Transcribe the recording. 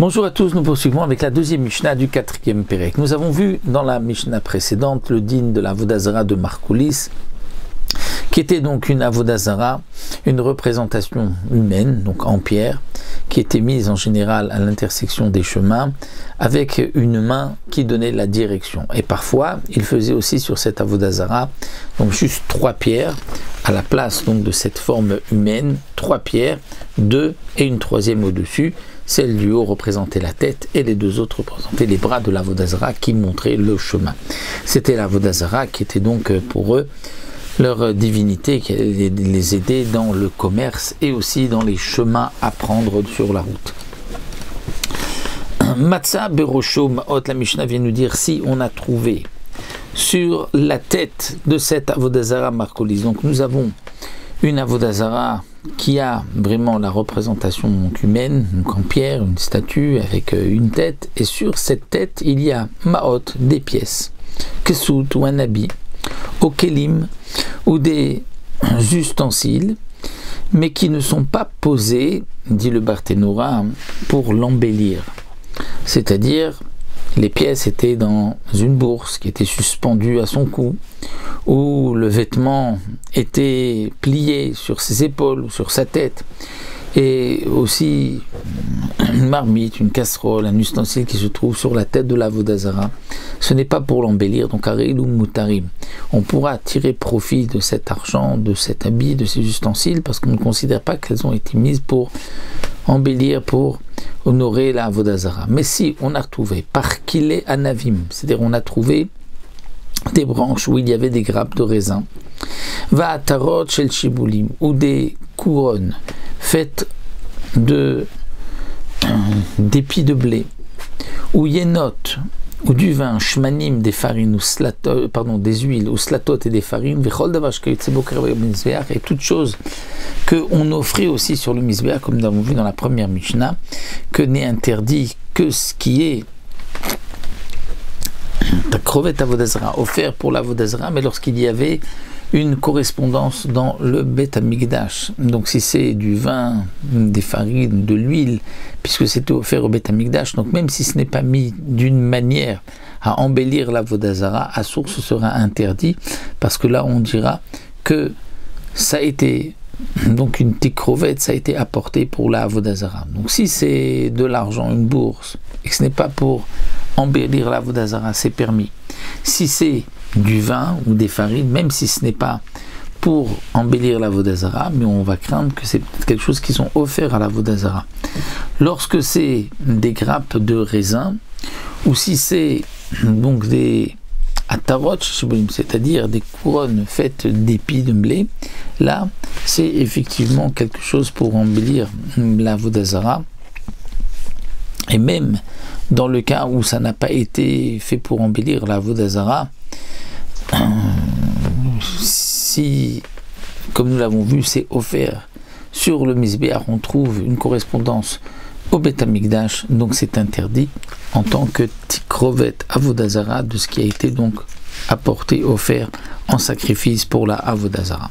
Bonjour à tous, nous poursuivons avec la deuxième Mishnah du quatrième Pérec. Nous avons vu dans la Mishnah précédente le din de la Avodah Zara de Markoulis, qui était donc une Avodah Zara, une représentation humaine, donc en pierre, qui était mise en général à l'intersection des chemins, avec une main qui donnait la direction. Et parfois, il faisait aussi sur cette Avodah Zara, donc juste 3 pierres, à la place donc de cette forme humaine, 3 pierres, 2 et une troisième au-dessus. Celle du haut représentait la tête et les 2 autres représentaient les bras de l'Avodah Zara qui montraient le chemin. C'était l'Avodah Zara qui était donc pour eux leur divinité, qui allait les aider dans le commerce et aussi dans les chemins à prendre sur la route. Matzah Berosho Maot, la Mishnah vient nous dire si on a trouvé sur la tête de cette Avodah Zara Markoulis. Donc nous avons une Avodah Zara qui a vraiment la représentation humaine, donc en pierre, une statue avec une tête, et sur cette tête il y a Maot, des pièces, Kesut ou un habit, Okelim ou des ustensiles, mais qui ne sont pas posés, dit le Barthénoura, pour l'embellir. C'est-à-dire, les pièces étaient dans une bourse qui était suspendue à son cou, où le vêtement était plié sur ses épaules ou sur sa tête, et aussi une marmite, une casserole, un ustensile qui se trouve sur la tête de l'Avodah Zara. Ce n'est pas pour l'embellir, donc Aril ou Mutarim. On pourra tirer profit de cet argent, de cet habit, de ces ustensiles, parce qu'on ne considère pas qu'elles ont été mises pour embellir, pour honorer la Avodah Zara. Mais si on a retrouvé par Kilé Anavim, c'est-à-dire on a trouvé des branches où il y avait des grappes de raisin, va tarot shel shibulim, ou des couronnes faites d'épis de blé, ou yenot, ou du vin, shmanim, des farines, ou des huiles, ou slatot et des farines, et toutes choses qu'on offrait aussi sur le misbéach, comme nous avons vu dans la première Mishnah, que n'est interdit que ce qui est ta crevette Avodah Zara, offert pour l'Avodah Zara, mais lorsqu'il y avait une correspondance dans le Bet Hamikdash. Donc si c'est du vin, des farines, de l'huile, puisque c'était offert au Bet Hamikdash, donc même si ce n'est pas mis d'une manière à embellir l'Avodah Zara, à source ce sera interdit, parce que là on dira que ça a été, donc une tikrovette, ça a été apporté pour la Avodah Zara. Donc si c'est de l'argent, une bourse, et que ce n'est pas pour embellir la Avodah Zara, c'est permis. Si c'est du vin ou des farines, même si ce n'est pas pour embellir la Avodah Zara, mais on va craindre que c'est quelque chose qui sont offerts à la Avodah Zara. Lorsque c'est des grappes de raisin, ou si c'est donc des atarot, c'est-à-dire des couronnes faites d'épis de blé, là c'est effectivement quelque chose pour embellir la Avodah Zara. Et même dans le cas où ça n'a pas été fait pour embellir la Avodah Zara, si, comme nous l'avons vu, c'est offert sur le misbéach, on trouve une correspondance au Bet Hamikdash, donc c'est interdit en tant que tikrovet Avodah Zara de ce qui a été donc apporté, offert en sacrifice pour la Avodah Zara.